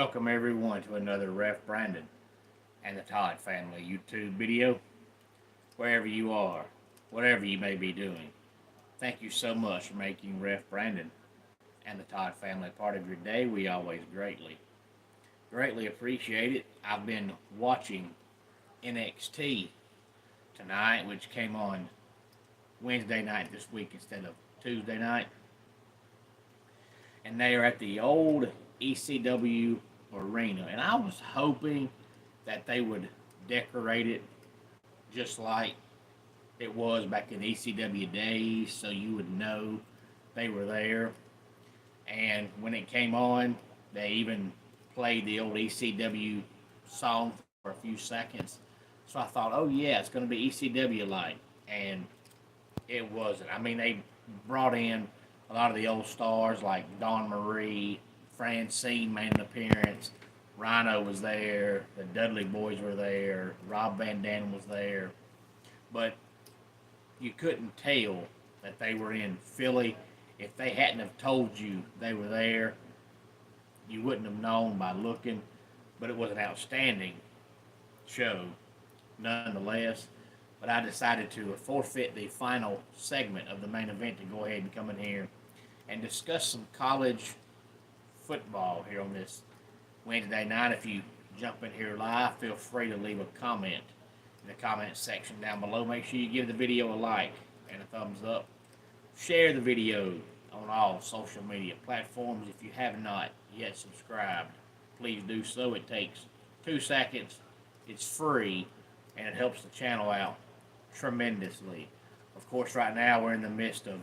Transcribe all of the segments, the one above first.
Welcome everyone to another Ref Brandon and the Todd Family YouTube video. Wherever you are, whatever you may be doing, thank you so much for making Ref Brandon and the Todd Family part of your day. We always greatly appreciate it. I've been watching NXT tonight, which came on Wednesday night this week instead of Tuesday night. And they are at the old ECW arena. And I was hoping that they would decorate it just like it was back in ECW days so you would know they were there. And when it came on, they even played the old ECW song for a few seconds. So I thought, oh yeah, it's going to be ECW like. And it wasn't. I mean, they brought in a lot of the old stars like Dawn Marie, Francine made an appearance, Rhino was there, the Dudley Boys were there, Rob Van Dam was there, but you couldn't tell that they were in Philly. If they hadn't have told you they were there, you wouldn't have known by looking, but it was an outstanding show nonetheless. But I decided to forfeit the final segment of the main event to go ahead and come in here and discuss some college football here on this Wednesday night. If you jump in here live, feel free to leave a comment in the comment section down below. Make sure you give the video a like and a thumbs up. Share the video on all social media platforms. If you have not yet subscribed, please do so. It takes 2 seconds. It's free, and it helps the channel out tremendously. Of course, right now we're in the midst of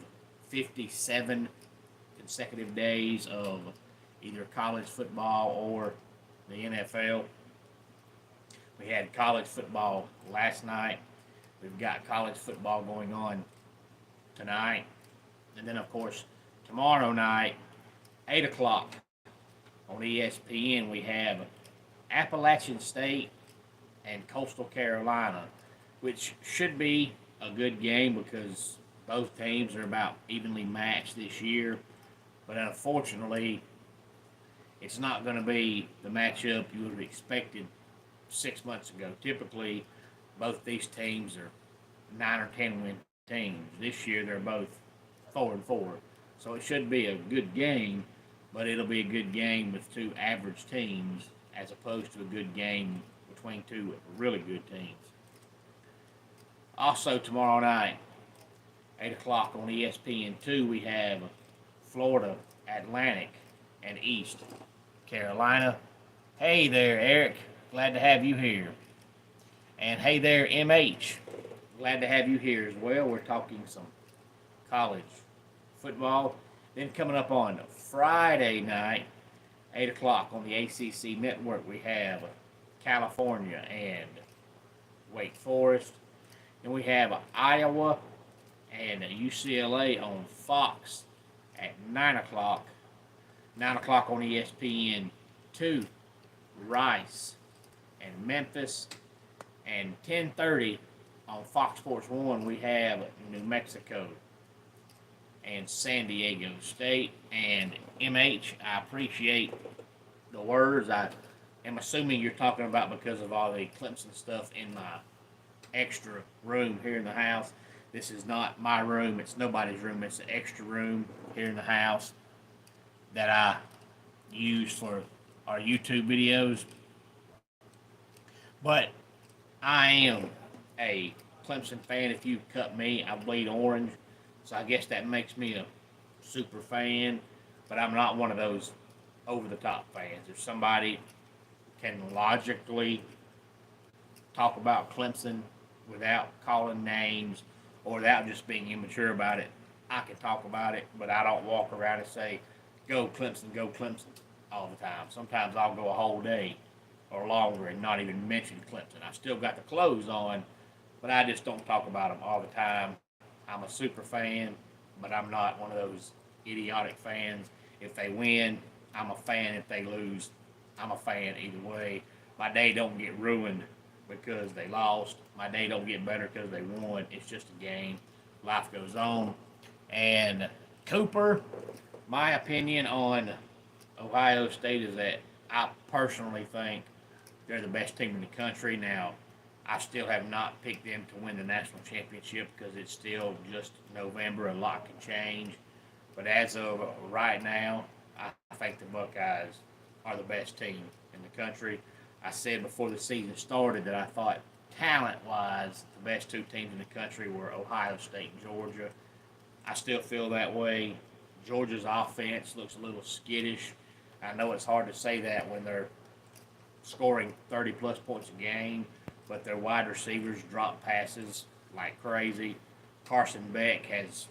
57 consecutive days of either college football or the NFL. We had college football last night. We've got college football going on tonight. And then, of course, tomorrow night, 8 o'clock on ESPN, we have Appalachian State and Coastal Carolina, which should be a good game because both teams are about evenly matched this year. But unfortunately, it's not going to be the matchup you would have expected 6 months ago. Typically, both these teams are 9 or 10 win teams. This year, they're both 4-4. So it should be a good game, but it'll be a good game with two average teams as opposed to a good game between two really good teams. Also, tomorrow night, 8 o'clock on ESPN2, we have Florida Atlantic and East Carolina. Hey there, Eric. Glad to have you here. And hey there, MH. Glad to have you here as well. We're talking some college football. Then coming up on Friday night, 8 o'clock on the ACC network, we have California and Wake Forest. And we have Iowa and UCLA on Fox at 9 o'clock. 9 o'clock on ESPN2, Rice and Memphis. And 10:30 on Fox Sports 1, we have New Mexico and San Diego State. And MH, I appreciate the words. I am assuming you're talking about because of all the Clemson stuff in my extra room here in the house. This is not my room. It's nobody's room. It's an extra room here in the house that I use for our YouTube videos. But I am a Clemson fan. If you cut me, I bleed orange. So I guess that makes me a super fan. But I'm not one of those over-the-top fans. If somebody can logically talk about Clemson without calling names or without just being immature about it, I can talk about it, but I don't walk around and say, go Clemson, all the time. Sometimes I'll go a whole day or longer and not even mention Clemson. I still got the clothes on, but I just don't talk about them all the time. I'm a super fan, but I'm not one of those idiotic fans. If they win, I'm a fan. If they lose, I'm a fan either way. My day don't get ruined because they lost. My day don't get better because they won. It's just a game. Life goes on. And Cooper, my opinion on Ohio State is that I personally think they're the best team in the country. Now, I still have not picked them to win the national championship because it's still just November. A lot can change. But as of right now, I think the Buckeyes are the best team in the country. I said before the season started that I thought talent-wise, the best two teams in the country were Ohio State and Georgia. I still feel that way. Georgia's offense looks a little skittish. I know it's hard to say that when they're scoring 30 plus points a game, but their wide receivers drop passes like crazy. Carson Beck has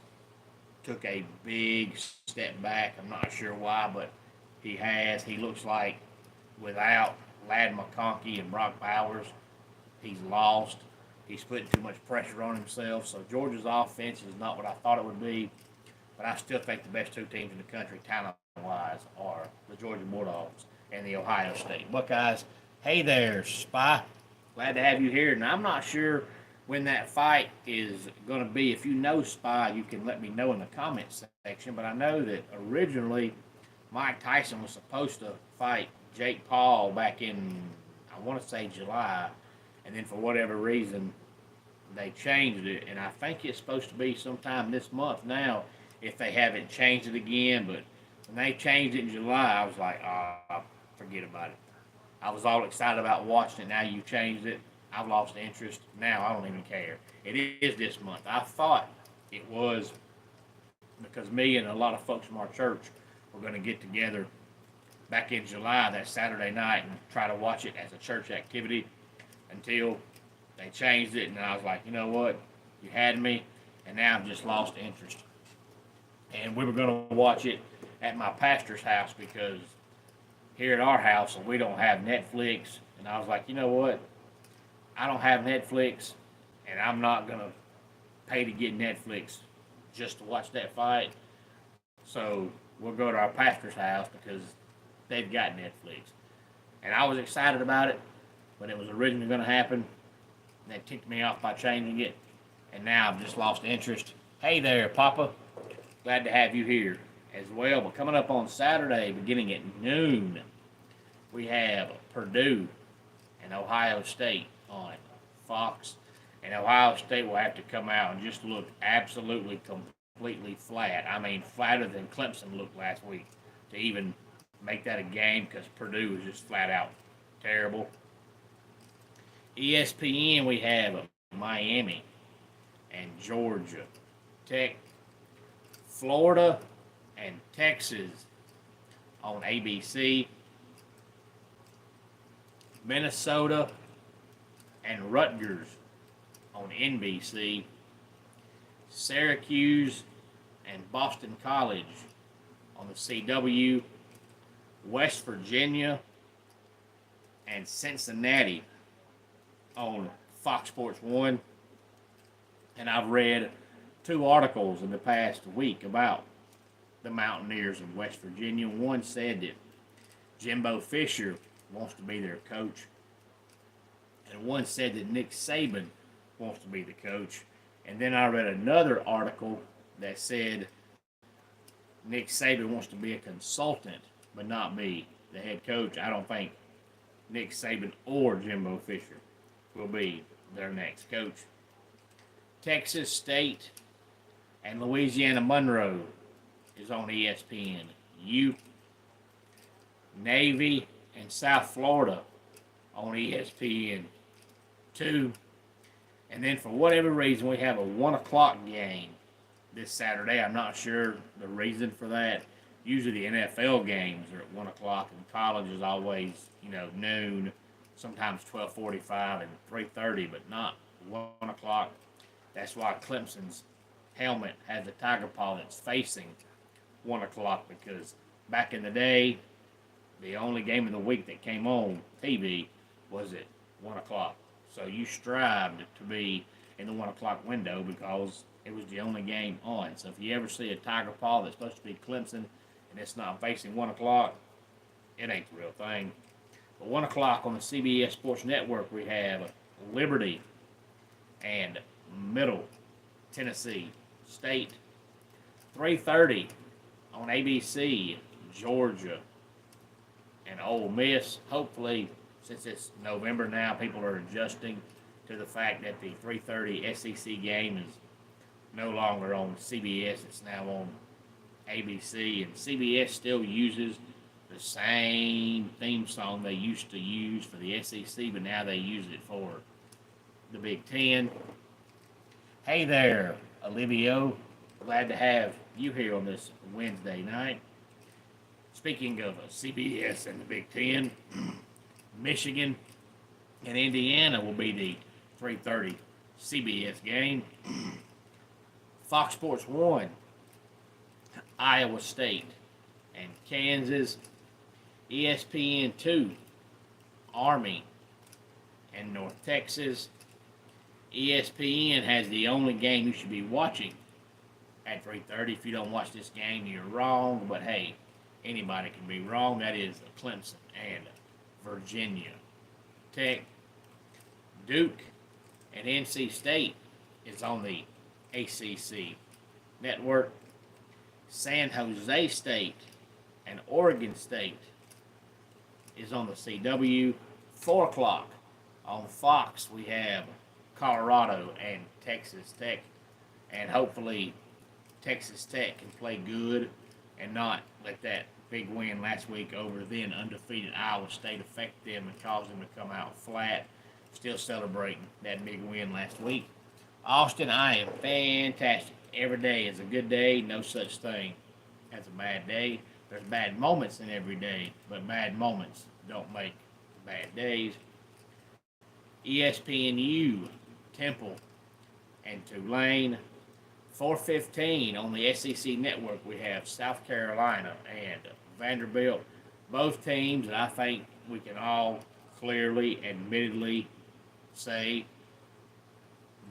took a big step back. I'm not sure why, but he has. He looks like without Lad McConkey and Brock Bowers, he's lost. He's putting too much pressure on himself. So Georgia's offense is not what I thought it would be, but I still think the best two teams in the country, talent-wise, are the Georgia Bulldogs and the Ohio State Buckeyes. Hey there, Spy. Glad to have you here. And I'm not sure when that fight is going to be. If you know Spy, you can let me know in the comments section. But I know that originally Mike Tyson was supposed to fight Jake Paul back in, I want to say July. And then for whatever reason, they changed it. And I think it's supposed to be sometime this month now if they haven't changed it again. But when they changed it in July, I was like, forget about it. I was all excited about watching it. Now you changed it. I've lost interest. Now I don't even care. It is this month. I thought it was because me and a lot of folks from our church were going to get together back in July, that Saturday night, and try to watch it as a church activity until they changed it. And I was like, you know what? You had me, and now I've just lost interest. And we were going to watch it at my pastor's house because here at our house we don't have Netflix. And I was like, you know what? I don't have Netflix, and I'm not going to pay to get Netflix just to watch that fight. So we'll go to our pastor's house because they've got Netflix. And I was excited about it when it was originally going to happen. They ticked me off by changing it, and now I've just lost interest. Hey there, Papa. Glad to have you here as well. But coming up on Saturday, beginning at noon, we have Purdue and Ohio State on Fox. And Ohio State will have to come out and just look absolutely, completely flat. I mean, flatter than Clemson looked last week to even make that a game because Purdue is just flat out terrible. ESPN, we have Miami and Georgia Tech, Florida and Texas on ABC, Minnesota and Rutgers on NBC, Syracuse and Boston College on the CW, West Virginia and Cincinnati on Fox Sports 1. And I've read 2 articles in the past week about the Mountaineers of West Virginia. One said that Jimbo Fisher wants to be their coach, and one said that Nick Saban wants to be the coach. And then I read another article that said Nick Saban wants to be a consultant, but not be the head coach. I don't think Nick Saban or Jimbo Fisher will be their next coach. Texas State and Louisiana Monroe is on ESPN. Navy and South Florida on ESPN 2. And then for whatever reason, we have a 1 o'clock game this Saturday. I'm not sure the reason for that. Usually the NFL games are at 1 o'clock, and college is always, noon, sometimes 12:45 and 3:30, but not 1 o'clock. That's why Clemson's helmet has a tiger paw that's facing 1 o'clock, because back in the day, the only game of the week that came on TV was at 1 o'clock. So you strived to be in the 1 o'clock window because it was the only game on. So if you ever see a tiger paw that's supposed to be Clemson and it's not facing 1 o'clock, it ain't the real thing. But 1 o'clock on the CBS Sports Network, we have Liberty and Middle Tennessee State. 3:30 on ABC, Georgia and Ole Miss. Hopefully, since it's November now, people are adjusting to the fact that the 3:30 SEC game is no longer on CBS. It's now on ABC, and CBS still uses the same theme song they used to use for the SEC, but now they use it for the Big Ten. Hey there, Olivio. Glad to have you here on this Wednesday night. Speaking of CBS and the Big Ten, Michigan and Indiana will be the 3:30 CBS game. Fox Sports 1, Iowa State and Kansas. ESPN 2, Army and North Texas. ESPN has the only game you should be watching at 3:30. If you don't watch this game, you're wrong. But hey, anybody can be wrong. That is Clemson and Virginia Tech. Duke and NC State is on the ACC network. San Jose State and Oregon State is on the CW. 4 o'clock on Fox, we have Colorado and Texas Tech. And hopefully Texas Tech can play good and not let that big win last week over then undefeated Iowa State affect them and cause them to come out flat. Still celebrating that big win last week. Austin, I am fantastic. Every day is a good day. No such thing as a bad day. There's bad moments in every day, but bad moments don't make bad days. ESPNU, Temple, and Tulane. 4:15 on the SEC network, we have South Carolina and Vanderbilt. Both teams that I think we can all clearly, admittedly say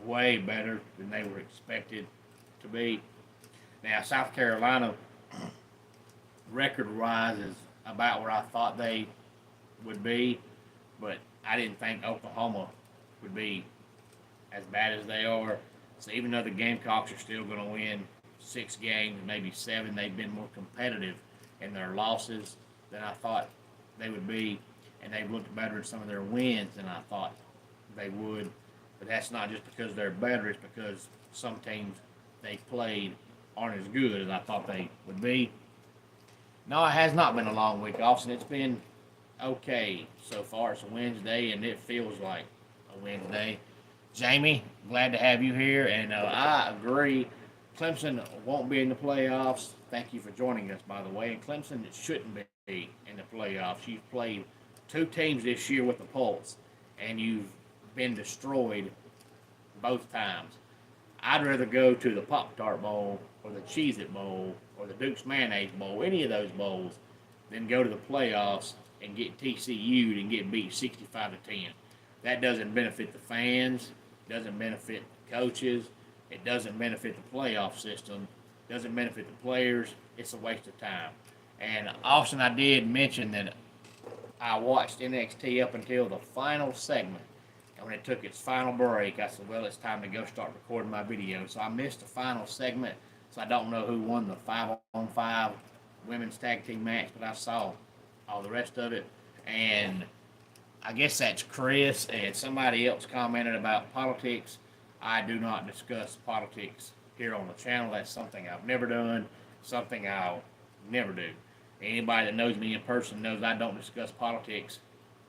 way better than they were expected to be. Now, South Carolina, record-wise, is about where I thought they would be, but I didn't think Oklahoma would be as bad as they are. So even though the Gamecocks are still going to win 6 games, maybe 7, they've been more competitive in their losses than I thought they would be, and they've looked better in some of their wins than I thought they would. But that's not just because they're better, it's because some teams they played aren't as good as I thought they would be. No, it has not been a long week, Austin. It's been okay so far. It's a Wednesday, and it feels like a Wednesday. Jamie, glad to have you here, and I agree. Clemson won't be in the playoffs. Thank you for joining us, by the way. And Clemson shouldn't be in the playoffs. You've played 2 teams this year with the pulse, and you've been destroyed both times. I'd rather go to the Pop-Tart Bowl or the Cheez-It Bowl or the Duke's Mayonnaise Bowl, any of those bowls, than go to the playoffs and get TCU'd and get beat 65-10. That doesn't benefit the fans, doesn't benefit the coaches, it doesn't benefit the playoff system, doesn't benefit the players. It's a waste of time. And Austin, I did mention that I watched NXT up until the final segment. And when it took its final break, I said, well, it's time to go start recording my video. So I missed the final segment, so I don't know who won the 5-on-5 women's tag team match, but I saw all the rest of it. And I guess that's Chris, and somebody else commented about politics. I do not discuss politics here on the channel. That's something I've never done, something I'll never do. Anybody that knows me in person knows I don't discuss politics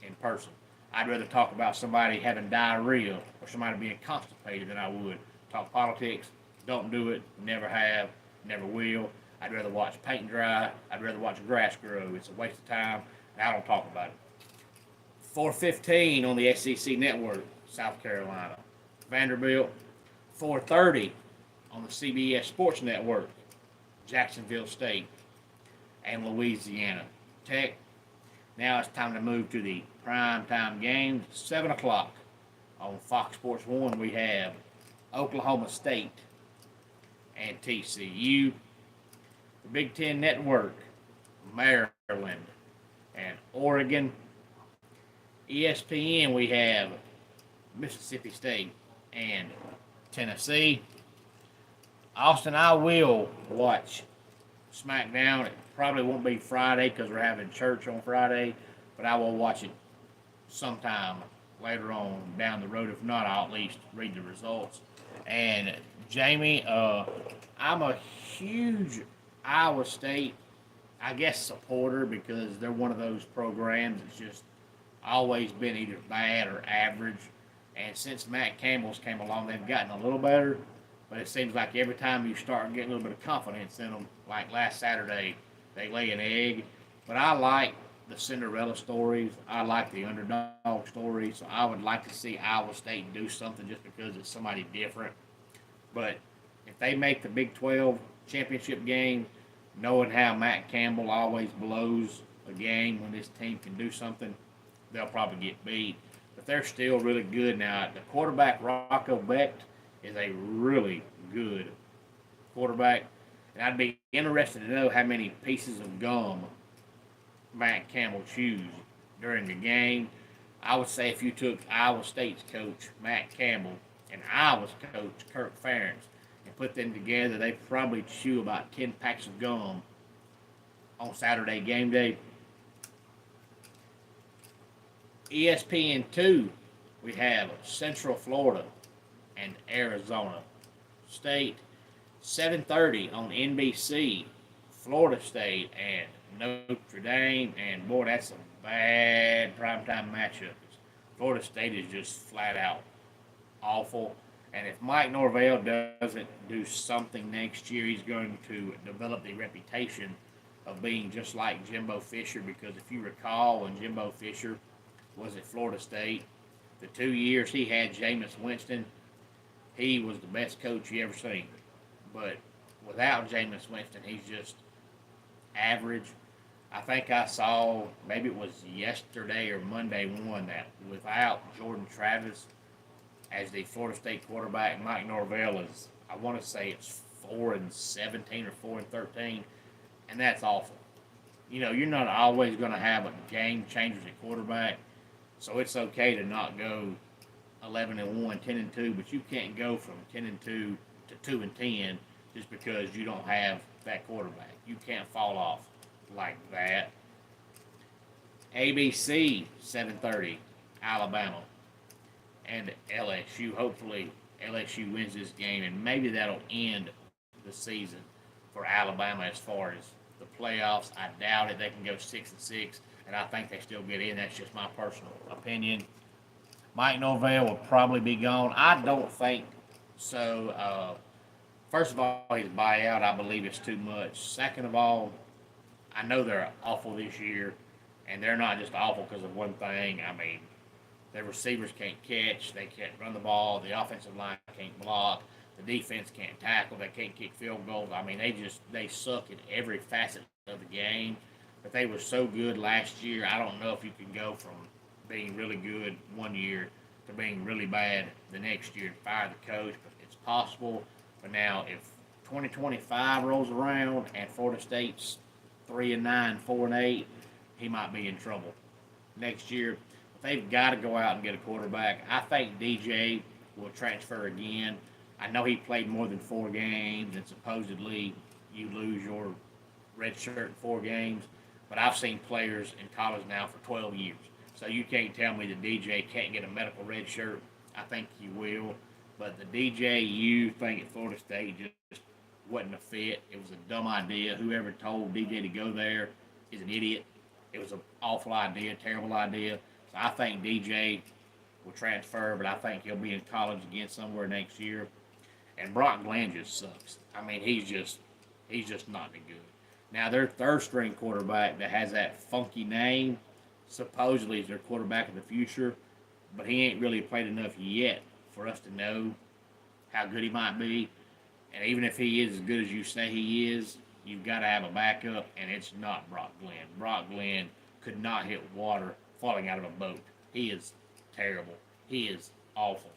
in person. I'd rather talk about somebody having diarrhea or somebody being constipated than I would talk politics. Don't do it, never have, never will. I'd rather watch paint dry. I'd rather watch grass grow. It's a waste of time, and I don't talk about it. 4:15 on the SEC network, South Carolina. Vanderbilt. 4:30 on the CBS Sports Network, Jacksonville State and Louisiana Tech. Now it's time to move to the primetime games. 7 o'clock on Fox Sports 1, we have Oklahoma State and TCU. The Big Ten Network, Maryland and Oregon. ESPN, we have Mississippi State and Tennessee. Austin, I will watch SmackDown. It probably won't be Friday because we're having church on Friday, but I will watch it sometime later on down the road. If not, I'll at least read the results. And Jamie, I'm a huge Iowa State, I guess, supporter because they're one of those programs that's just always been either bad or average. And since Matt Campbell's came along, they've gotten a little better. But it seems like every time you start getting a little bit of confidence in them, like last Saturday, they lay an egg. But I like the Cinderella stories. I like the underdog stories. So I would like to see Iowa State do something just because it's somebody different. But if they make the Big 12 championship game, knowing how Matt Campbell always blows a game when this team can do something, they'll probably get beat. But they're still really good. Now, the quarterback, Rocco Becht, is a really good quarterback. And I'd be interested to know how many pieces of gum Matt Campbell chews during the game. I would say if you took Iowa State's coach, Matt Campbell, and Iowa's coach, Kirk Ferentz, and put them together, they probably chew about 10 packs of gum on Saturday game day. ESPN2, we have Central Florida and Arizona State. 7:30 on NBC, Florida State and Notre Dame. And boy, that's a bad primetime matchup. Florida State is just flat out awful. And if Mike Norvell doesn't do something next year, he's going to develop the reputation of being just like Jimbo Fisher. Because if you recall, when Jimbo Fisher was at Florida State, the 2 years he had Jameis Winston, he was the best coach you ever seen. But without Jameis Winston, he's just average. I think I saw, maybe it was yesterday or Monday one, that without Jordan Travis as the Florida State quarterback, Mike Norvell is, I want to say it's 4-17 or 4-13, and that's awful. You know, you're not always going to have a game changer at quarterback, so it's okay to not go 11-1, 10-2, but you can't go from 10-2 to 2-10 just because you don't have that quarterback. You can't fall off like that. ABC 7:30, Alabama and LSU. Hopefully LSU wins this game, and maybe that'll end the season for Alabama as far as the playoffs. I doubt it. They can go 6-6, and I think they still get in. That's just my personal opinion. Mike Norvell will probably be gone. I don't think so. First of all, his buyout, I believe, is too much. Second of all, I know they're awful this year, and they're not just awful because of one thing. I mean, their receivers can't catch, they can't run the ball, the offensive line can't block, the defense can't tackle, they can't kick field goals. I mean, they suck in every facet of the game. But they were so good last year. I don't know if you can go from being really good one year to being really bad the next year and fire the coach, but it's possible. But now, if 2025 rolls around and Florida State's 3-9, 4-8, he might be in trouble next year. But they've got to go out and get a quarterback. I think DJ will transfer again. I know he played more than 4 games, and supposedly you lose your red shirt in 4 games. But I've seen players in college now for 12 years. So you can't tell me that DJ can't get a medical red shirt. I think he will. But the DJU thing at Florida State just wasn't a fit. It was a dumb idea. Whoever told DJ to go there is an idiot. It was an awful idea, terrible idea. So I think DJ will transfer, but I think he'll be in college again somewhere next year. And Brock Glenn just sucks. I mean, he's just not that good. Now, their third-string quarterback that has that funky name supposedly is their quarterback of the future, but he ain't really played enough yet for us to know how good he might be. And even if he is as good as you say he is, you've got to have a backup, and it's not Brock Glenn. Brock Glenn could not hit water falling out of a boat. He is terrible. He is awful.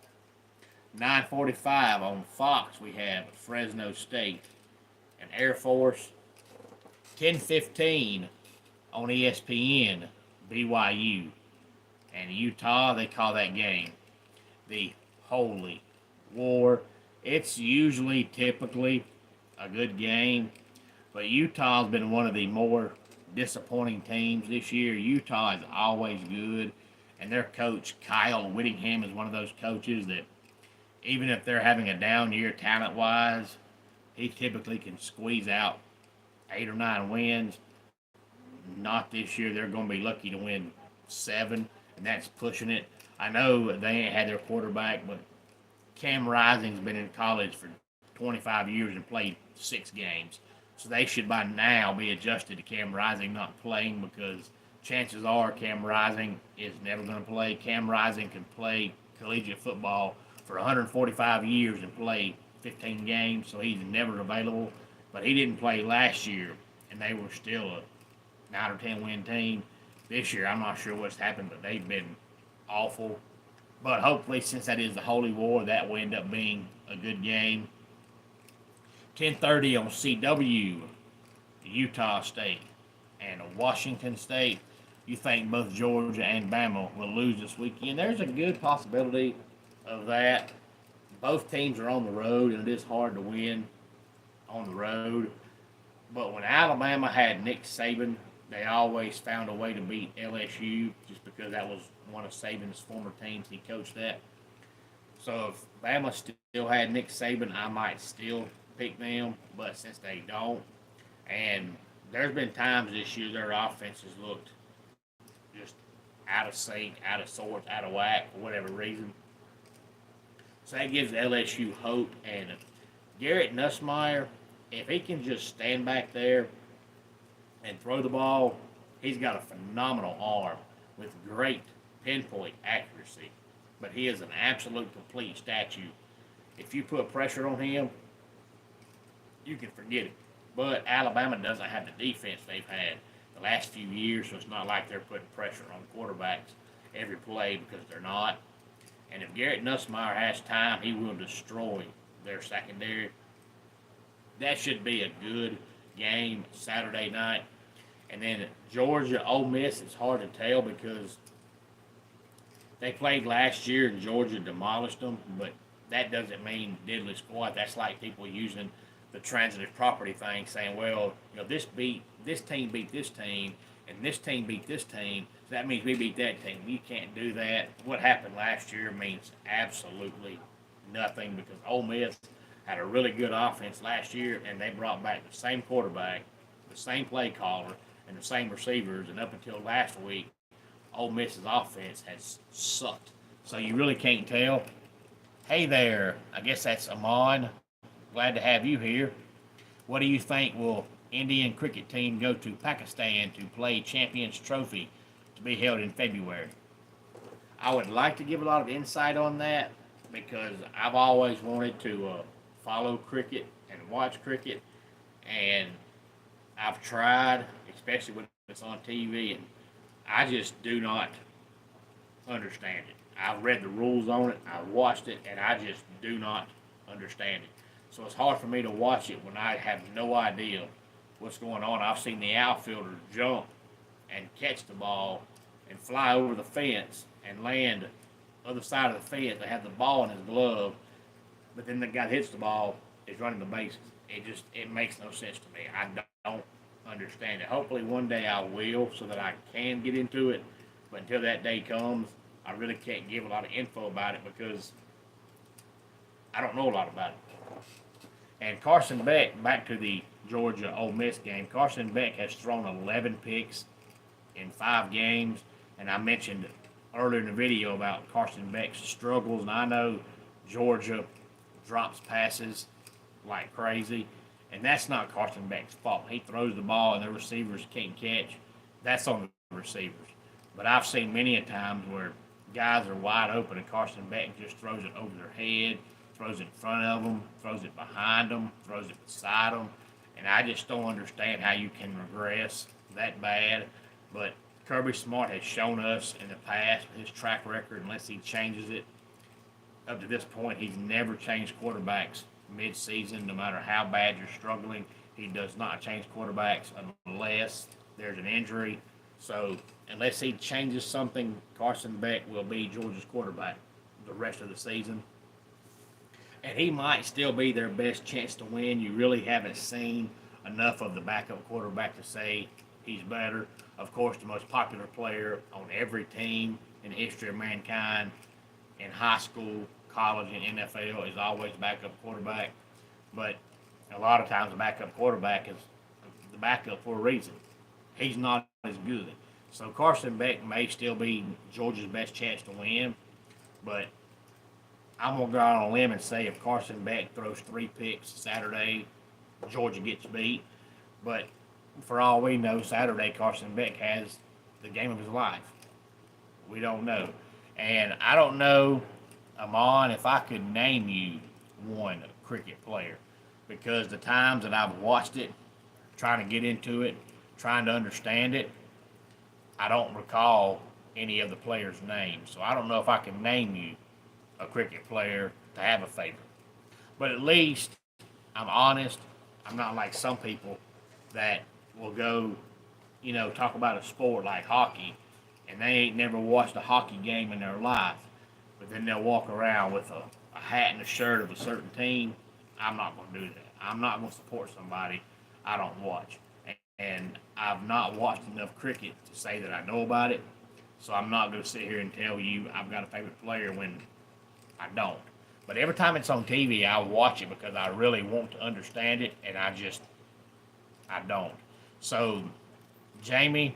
9:45 on Fox, we have Fresno State and Air Force. 10:15 on ESPN, BYU and Utah. They call that game the Holy War. It's usually typically a good game, But Utah's been one of the more disappointing teams this year. Utah is always good, and their coach Kyle Whittingham is one of those coaches that even if they're having a down year talent wise, he typically can squeeze out 8 or 9 wins. Not this year. They're going to be lucky to win 7, and that's pushing it. I know they ain't had their quarterback, but Cam Rising's been in college for 25 years and played 6 games. So they should by now be adjusted to Cam Rising not playing, because chances are Cam Rising is never going to play. Cam Rising can play collegiate football for 145 years and play 15 games, so he's never available. But he didn't play last year, and they were still a 9 or 10 win team. This year, I'm not sure what's happened, but they've been awful. But hopefully, since that is the Holy War, that will end up being a good game. 10:30 on CW, Utah State and Washington State. You think both Georgia and Bama will lose this weekend? There's a good possibility of that. Both teams are on the road, and it is hard to win on the road. But when Alabama had Nick Saban, they always found a way to beat LSU, just because that was one of Saban's former teams he coached at. So if Bama still had Nick Saban, I might still pick them. But since they don't, and there's been times this year their offenses looked just out of sync, out of sorts, out of whack for whatever reason. So that gives LSU hope. And Garrett Nussmeier, if he can just stand back there and throw the ball, he's got a phenomenal arm with great pinpoint accuracy. But he is an absolute complete statue. If you put pressure on him, you can forget it. But Alabama doesn't have the defense they've had the last few years, so it's not like they're putting pressure on quarterbacks every play, because they're not. And if Garrett Nussmeier has time, he will destroy their secondary. That should be a good game Saturday night. And then Georgia, Ole Miss, it's hard to tell because they played last year and Georgia demolished them, but that doesn't mean diddly squat. That's like people using the transitive property thing, saying, well, this team beat this team, and this team beat this team, so that means we beat that team. You can't do that. What happened last year means absolutely nothing, because Ole Miss had a really good offense last year, and they brought back the same quarterback, the same play caller, and the same receivers, and up until last week, Ole Miss's offense has sucked. So you really can't tell. Hey there, I guess that's Amon. Glad to have you here. What do you think? Will Indian cricket team go to Pakistan to play Champions Trophy to be held in February? I would like to give a lot of insight on that, because I've always wanted to follow cricket and watch cricket, and I've tried, especially when it's on TV, and I just do not understand it. I've read the rules on it, I've watched it, and I just do not understand it. So it's hard for me to watch it when I have no idea what's going on. I've seen the outfielder jump and catch the ball and fly over the fence and land other side of the fence. They have the ball in his glove, but then the guy that hits the ball is running the bases. It makes no sense to me. I don't understand it. Hopefully one day I will, so that I can get into it. But until that day comes, I really can't give a lot of info about it, because I don't know a lot about it. And Carson Beck, back to the Georgia Ole Miss game. Carson Beck has thrown 11 picks in 5 games, and I mentioned earlier in the video about Carson Beck's struggles, and I know Georgia drops passes like crazy, and that's not Carson Beck's fault. He throws the ball and the receivers can't catch. That's on the receivers. But I've seen many a times where guys are wide open and Carson Beck just throws it over their head, throws it in front of them, throws it behind them, throws it beside them, and I just don't understand how you can regress that bad. But Kirby Smart has shown us in the past with his track record, unless he changes it, up to this point, he's never changed quarterbacks mid-season, no matter how bad you're struggling. He does not change quarterbacks unless there's an injury. So unless he changes something, Carson Beck will be Georgia's quarterback the rest of the season. And he might still be their best chance to win. You really haven't seen enough of the backup quarterback to say he's better. Of course, the most popular player on every team in the history of mankind in high school, college, and NFL is always the backup quarterback. But a lot of times the backup quarterback is the backup for a reason. He's not as good. So Carson Beck may still be Georgia's best chance to win, but I'm going to go out on a limb and say if Carson Beck throws 3 picks Saturday, Georgia gets beat. But for all we know, Saturday Carson Beck has the game of his life. We don't know. And I don't know, Amon, if I could name you one cricket player, because the times that I've watched it, trying to get into it, trying to understand it, I don't recall any of the players' names. So I don't know if I can name you a cricket player to have a favorite. But at least I'm honest. I'm not like some people that will go, talk about a sport like hockey, and they ain't never watched a hockey game in their life. But then they'll walk around with a hat and a shirt of a certain team. I'm not going to do that. I'm not going to support somebody I don't watch. And I've not watched enough cricket to say that I know about it. So I'm not going to sit here and tell you I've got a favorite player when I don't. But every time it's on TV, I watch it because I really want to understand it, and I don't. So, Jamie,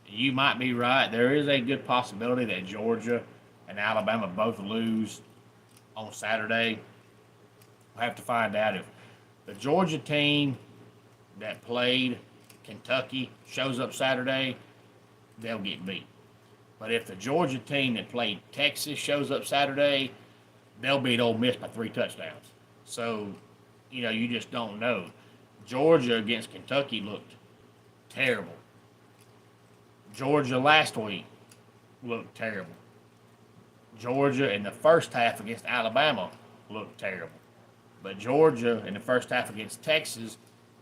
you might be right. There is a good possibility that Georgia and Alabama both lose on Saturday. We'll have to find out if the Georgia team that played Kentucky shows up Saturday, they'll get beat. But if the Georgia team that played Texas shows up Saturday, they'll beat Ole Miss by 3 touchdowns. So, you just don't know. Georgia against Kentucky looked terrible. Georgia last week looked terrible. Georgia in the first half against Alabama looked terrible. But Georgia in the first half against Texas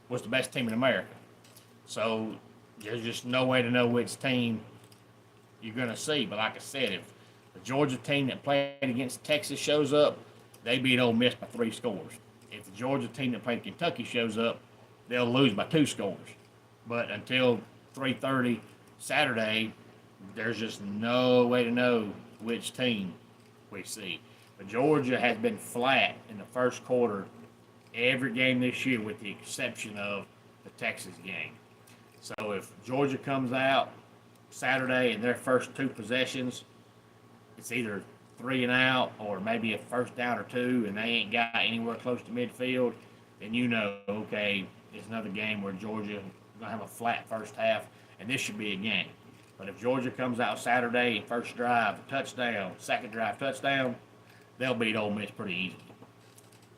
was the best team in America. So there's just no way to know which team you're going to see. But like I said, if the Georgia team that played against Texas shows up, they beat Ole Miss by 3 scores. If the Georgia team that played Kentucky shows up, they'll lose by 2 scores. But until 3:30 Saturday, there's just no way to know which team we see. But Georgia has been flat in the first quarter every game this year with the exception of the Texas game. So if Georgia comes out Saturday and their first 2 possessions, it's either 3 and out or maybe a first down or 2 and they ain't got anywhere close to midfield, then okay, it's another game where Georgia going to have a flat first half, and this should be a game. But if Georgia comes out Saturday, first drive, touchdown, second drive, touchdown, they'll beat Ole Miss pretty easily.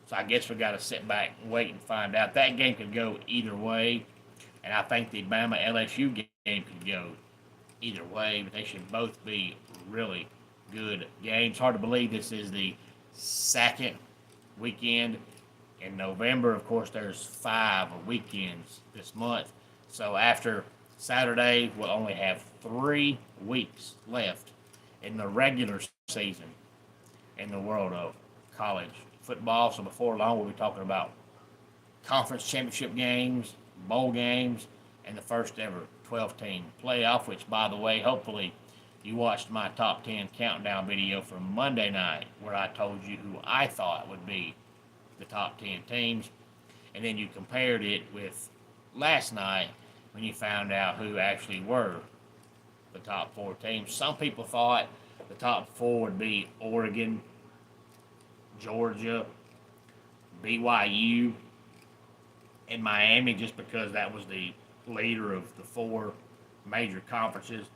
So I guess we got to sit back and wait and find out. That game could go either way, and I think the Bama-LSU game could go either way, but they should both be really good games. Hard to believe this is the second weekend in November. Of course, there's 5 weekends this month. So after Saturday, we'll only have 3 weeks left in the regular season in the world of college football. So before long, we'll be talking about conference championship games, bowl games, and the first ever 12-team playoff, which, by the way, hopefully you watched my top 10 countdown video from Monday night where I told you who I thought would be the top 10 teams. And then you compared it with last night when you found out who actually were the top 4 teams. Some people thought the top 4 would be Oregon, Georgia, BYU, and Miami, just because that was the leader of the 4 major conferences.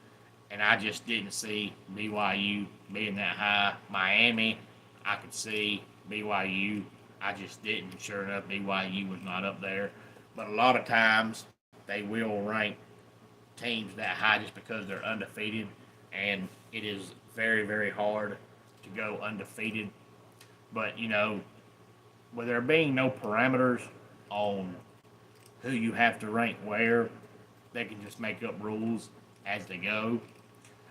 And I just didn't see BYU being that high. Miami, I could see. BYU, I just didn't. Sure enough, BYU was not up there. But a lot of times, they will rank teams that high just because they're undefeated. And it is very, very hard to go undefeated. But, with there being no parameters on who you have to rank where, they can just make up rules as they go.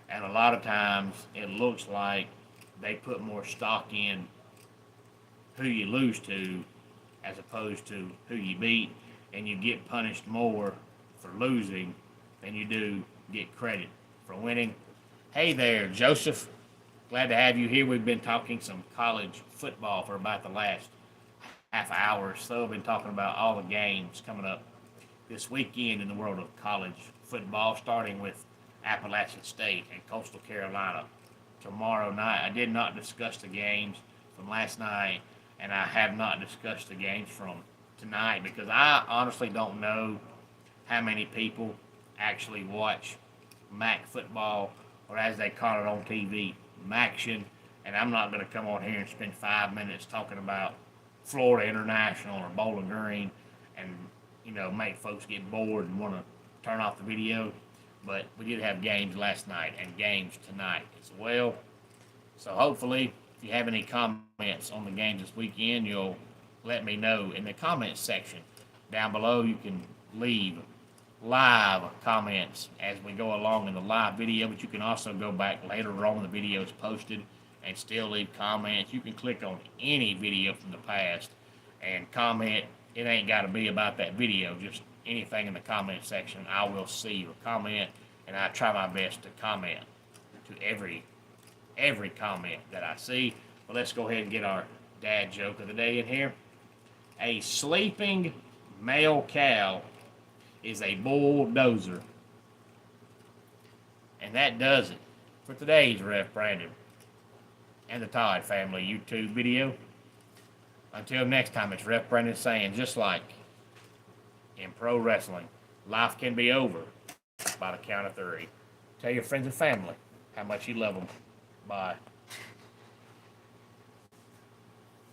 And a lot of times, it looks like they put more stock in who you lose to as opposed to who you beat. and you get punished more for losing than you do get credit for winning. Hey there, Joseph. Glad to have you here. We've been talking some college football for about the last half hour or so. We've been talking about all the games coming up this weekend in the world of college football, starting with Appalachian State and Coastal Carolina tomorrow night. I did not discuss the games from last night, and I have not discussed the games from tonight because I honestly don't know how many people actually watch MAC football, or as they call it on TV, MACtion. And I'm not going to come on here and spend 5 minutes talking about Florida International or Bowling Green and make folks get bored and want to turn off the video. But we did have games last night and games tonight as well. So hopefully, if you have any comments on the games this weekend, you'll let me know in the comments section down below. You can leave live comments as we go along in the live video, but you can also go back later on when the video is posted and still leave comments. You can click on any video from the past and comment. It ain't got to be about that video, just anything in the comment section. I will see your comment, and I try my best to comment to every comment that I see. But let's go ahead and get our dad joke of the day in here. A sleeping male cow is a bulldozer. And that does it for today's Ref Brandon and the Todd Family YouTube video. Until next time, it's Ref Brandon saying, just like in pro wrestling, life can be over by the count of 3. Tell your friends and family how much you love them. Bye.